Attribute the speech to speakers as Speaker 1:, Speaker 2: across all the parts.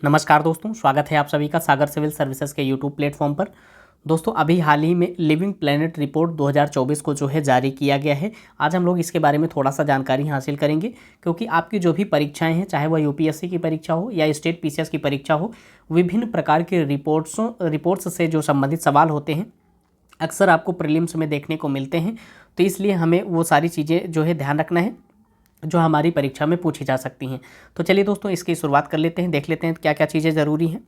Speaker 1: नमस्कार दोस्तों, स्वागत है आप सभी का सागर सिविल सर्विसेज के यूट्यूब प्लेटफॉर्म पर। दोस्तों, अभी हाल ही में लिविंग प्लेनेट रिपोर्ट 2024 को जो है जारी किया गया है। आज हम लोग इसके बारे में थोड़ा सा जानकारी हासिल करेंगे, क्योंकि आपकी जो भी परीक्षाएं हैं, चाहे वह यूपीएससी की परीक्षा हो या स्टेट पीसीएस की परीक्षा हो, विभिन्न प्रकार के रिपोर्ट्स से जो संबंधित सवाल होते हैं अक्सर आपको प्रीलिम्स में देखने को मिलते हैं। तो इसलिए हमें वो सारी चीज़ें जो है ध्यान रखना है जो हमारी परीक्षा में पूछी जा सकती हैं। तो चलिए दोस्तों, इसकी शुरुआत कर लेते हैं, देख लेते हैं क्या क्या चीज़ें ज़रूरी हैं।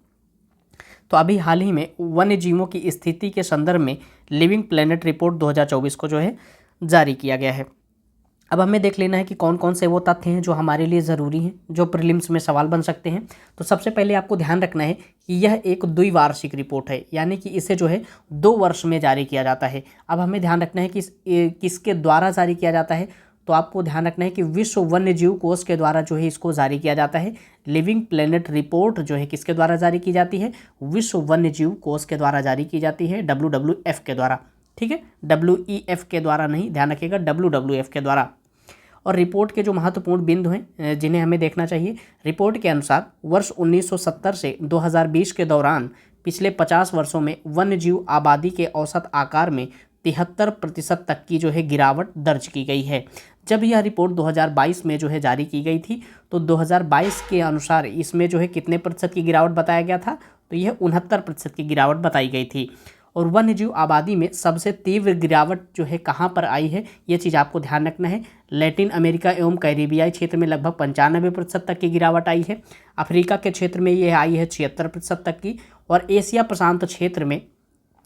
Speaker 1: तो अभी हाल ही में वन्य जीवों की स्थिति के संदर्भ में लिविंग प्लेनेट रिपोर्ट 2024 को जो है जारी किया गया है। अब हमें देख लेना है कि कौन कौन से वो तथ्य हैं जो हमारे लिए ज़रूरी हैं, जो प्रीलिम्स में सवाल बन सकते हैं। तो सबसे पहले आपको ध्यान रखना है कि यह एक द्विवार्षिक रिपोर्ट है, यानी कि इसे जो है 2 वर्ष में जारी किया जाता है। अब हमें ध्यान रखना है कि किसके द्वारा जारी किया जाता है। तो आपको ध्यान रखना है कि विश्व वन्य जीव कोष के द्वारा जो है इसको जारी किया जाता है। लिविंग प्लेनेट रिपोर्ट जो है किसके द्वारा जारी की जाती है? विश्व वन्य जीव कोष के द्वारा जारी की जाती है, WWF के द्वारा। ठीक है, WEF के द्वारा नहीं, ध्यान रखिएगा, WWF के द्वारा। और रिपोर्ट के जो महत्वपूर्ण बिंदु हैं जिन्हें हमें देखना चाहिए, रिपोर्ट के अनुसार वर्ष 1970 से 2020 के दौरान पिछले 50 वर्षों में वन्य जीव आबादी के औसत आकार में 73% तक की जो है गिरावट दर्ज की गई है। जब यह रिपोर्ट 2022 में जो है जारी की गई थी, तो 2022 के अनुसार इसमें जो है कितने प्रतिशत की गिरावट बताया गया था? तो यह 69% की गिरावट बताई गई थी। और वन्य जीव आबादी में सबसे तीव्र गिरावट जो है कहाँ पर आई है, ये चीज़ आपको ध्यान रखना है। लैटिन अमेरिका एवं कैरिबियाई क्षेत्र में लगभग 95% तक की गिरावट आई है। अफ्रीका के क्षेत्र में यह आई है 76% तक की। और एशिया प्रशांत क्षेत्र में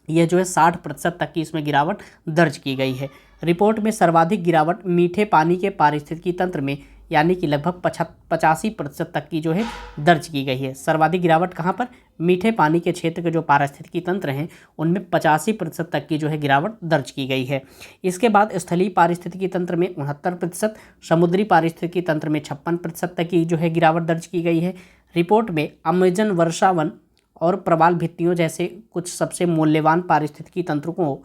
Speaker 1: यह जो है 60% तक की इसमें गिरावट दर्ज की गई है। रिपोर्ट में सर्वाधिक गिरावट मीठे पानी के पारिस्थितिकी तंत्र में, यानी कि लगभग 85% तक की जो है दर्ज की गई है। सर्वाधिक गिरावट कहाँ पर? मीठे पानी के क्षेत्र के जो पारिस्थितिकी तंत्र हैं उनमें 85% तक की जो है गिरावट दर्ज की गई है। इसके बाद स्थलीय पारिस्थितिकी तंत्र में 69%, समुद्री पारिस्थितिकी तंत्र में 56% तक की जो है गिरावट दर्ज की गई है। रिपोर्ट में अमेजन वर्षावन और प्रवाल भित्तियों जैसे कुछ सबसे मूल्यवान पारिस्थितिकी तंत्रों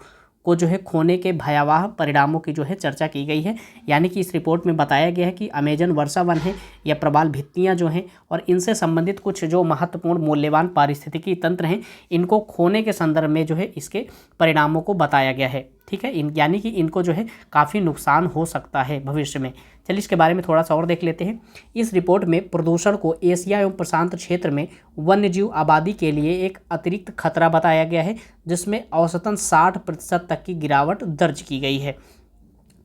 Speaker 1: को जो है खोने के भयावह परिणामों की जो है चर्चा की गई है। यानी कि इस रिपोर्ट में बताया गया है कि अमेजन वर्षावन है या प्रवाल भित्तियाँ जो हैं और इनसे संबंधित कुछ जो महत्वपूर्ण मूल्यवान पारिस्थितिकी तंत्र हैं, इनको खोने के संदर्भ में जो है इसके परिणामों को बताया गया है। ठीक है, यानी कि इनको जो है काफ़ी नुकसान हो सकता है भविष्य में। चलिए इसके बारे में थोड़ा सा और देख लेते हैं। इस रिपोर्ट में प्रदूषण को एशिया एवं प्रशांत क्षेत्र में वन्य जीव आबादी के लिए एक अतिरिक्त खतरा बताया गया है, जिसमें औसतन 60% तक की गिरावट दर्ज की गई है।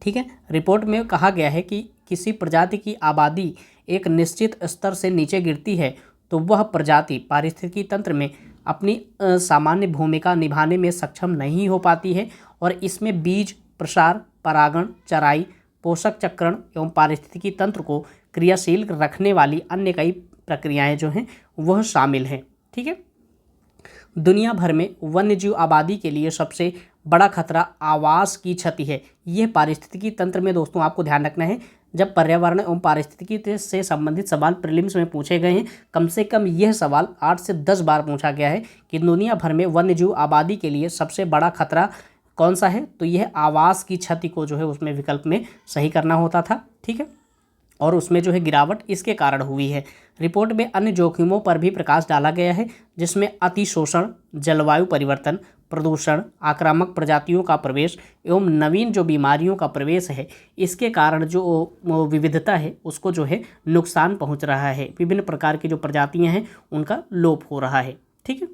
Speaker 1: ठीक है, रिपोर्ट में कहा गया है कि किसी प्रजाति की आबादी एक निश्चित स्तर से नीचे गिरती है तो वह प्रजाति पारिस्थितिकी तंत्र में अपनी सामान्य भूमिका निभाने में सक्षम नहीं हो पाती है, और इसमें बीज प्रसार, परागण, चराई, पोषक चक्रण एवं पारिस्थितिकी तंत्र को क्रियाशील रखने वाली अन्य कई प्रक्रियाएं जो हैं वह शामिल हैं। ठीक है, दुनिया भर में वन्य जीव आबादी के लिए सबसे बड़ा खतरा आवास की क्षति है। यह पारिस्थितिकी तंत्र में दोस्तों आपको ध्यान रखना है, जब पर्यावरण एवं पारिस्थितिकी से संबंधित सवाल प्रीलिम्स में पूछे गए हैं, कम से कम यह सवाल 8 से 10 बार पूछा गया है कि दुनिया भर में वन्य जीव आबादी के लिए सबसे बड़ा खतरा कौन सा है? तो यह आवास की क्षति को जो है उसमें विकल्प में सही करना होता था। ठीक है, और उसमें जो है गिरावट इसके कारण हुई है। रिपोर्ट में अन्य जोखिमों पर भी प्रकाश डाला गया है, जिसमें अतिशोषण, जलवायु परिवर्तन, प्रदूषण, आक्रामक प्रजातियों का प्रवेश एवं नवीन जो बीमारियों का प्रवेश है, इसके कारण जो विविधता है उसको जो है नुकसान पहुंच रहा है। विभिन्न प्रकार की जो प्रजातियां हैं उनका लोप हो रहा है। ठीक है,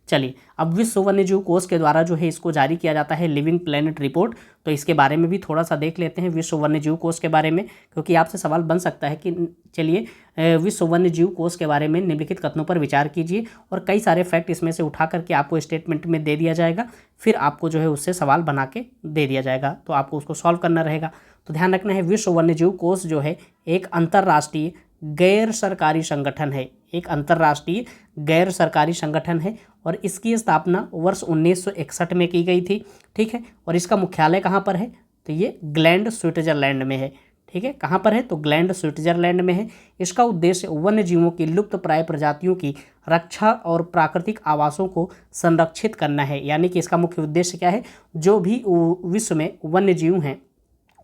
Speaker 1: चलिए अब विश्व वन्य जीव कोष के द्वारा जो है इसको जारी किया जाता है लिविंग प्लेनेट रिपोर्ट। तो इसके बारे में भी थोड़ा सा देख लेते हैं विश्व वन्य जीव कोष के बारे में, क्योंकि आपसे सवाल बन सकता है कि चलिए विश्व वन्य जीव कोष के बारे में निम्नलिखित कथनों पर विचार कीजिए, और कई सारे फैक्ट इसमें से उठा करके आपको स्टेटमेंट में दे दिया जाएगा, फिर आपको जो है उससे सवाल बना के दे दिया जाएगा, तो आपको उसको सॉल्व करना रहेगा। तो ध्यान रखना है, विश्व वन्य जीव कोष जो है एक अंतर्राष्ट्रीय गैर सरकारी संगठन है, एक अंतर्राष्ट्रीय गैर सरकारी संगठन है, और इसकी स्थापना वर्ष 1961 में की गई थी। ठीक है, और इसका मुख्यालय कहाँ पर है? तो ये ग्लैंड स्विट्जरलैंड में है। ठीक है, कहाँ पर है? तो ग्लैंड स्विट्जरलैंड में है। इसका उद्देश्य वन्य जीवों की लुप्त प्राय प्रजातियों की रक्षा और प्राकृतिक आवासों को संरक्षित करना है। यानी कि इसका मुख्य उद्देश्य क्या है? जो भी विश्व में वन्य जीव हैं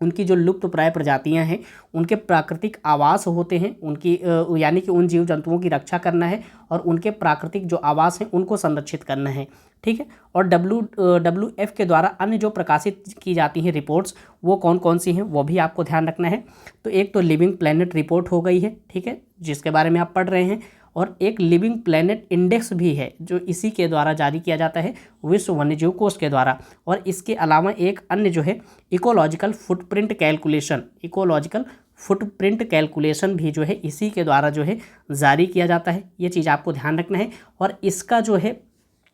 Speaker 1: उनकी जो लुप्त प्राय प्रजातियां हैं उनके प्राकृतिक आवास होते हैं, उनकी यानी कि उन जीव जंतुओं की रक्षा करना है और उनके प्राकृतिक जो आवास हैं उनको संरक्षित करना है, ठीक है। और WWF के द्वारा अन्य जो प्रकाशित की जाती हैं रिपोर्ट्स वो कौन कौन सी हैं वो भी आपको ध्यान रखना है। तो एक तो लिविंग प्लैनेट रिपोर्ट हो गई है, ठीक है, जिसके बारे में आप पढ़ रहे हैं, और एक लिविंग प्लैनेट इंडेक्स भी है जो इसी के द्वारा जारी किया जाता है, विश्व वन्यजीव कोष के द्वारा। और इसके अलावा एक अन्य जो है इकोलॉजिकल फुटप्रिंट कैलकुलेशन भी जो है इसी के द्वारा जो है जारी किया जाता है। ये चीज़ आपको ध्यान रखना है। और इसका जो है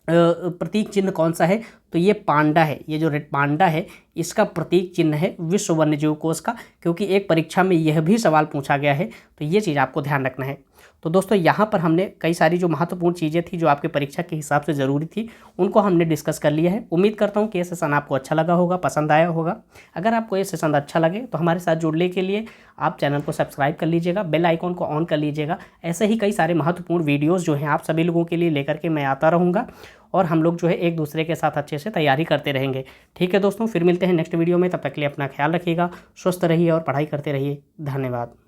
Speaker 1: प्रतीक चिन्ह कौन सा है, तो ये पांडा है, ये जो रेड पांडा है इसका प्रतीक चिन्ह है विश्व वन्यजीव कोष का, क्योंकि एक परीक्षा में यह भी सवाल पूछा गया है, तो ये चीज़ आपको ध्यान रखना है। तो दोस्तों यहाँ पर हमने कई सारी जो महत्वपूर्ण चीज़ें थी जो आपके परीक्षा के हिसाब से ज़रूरी थी उनको हमने डिस्कस कर लिया है। उम्मीद करता हूँ कि ये सेशन आपको अच्छा लगा होगा, पसंद आया होगा। अगर आपको ये सेशन अच्छा लगे तो हमारे साथ जुड़ने के लिए आप चैनल को सब्सक्राइब कर लीजिएगा, बेल आइकॉन को ऑन कर लीजिएगा। ऐसे ही कई सारे महत्वपूर्ण वीडियोज़ जो हैं आप सभी लोगों के लिए लेकर के मैं आता रहूँगा और हम लोग जो है एक दूसरे के साथ अच्छे से तैयारी करते रहेंगे। ठीक है दोस्तों, फिर मिलते हैं नेक्स्ट वीडियो में। तब तक के लिए अपना ख्याल रखिएगा, स्वस्थ रहिए और पढ़ाई करते रहिए। धन्यवाद।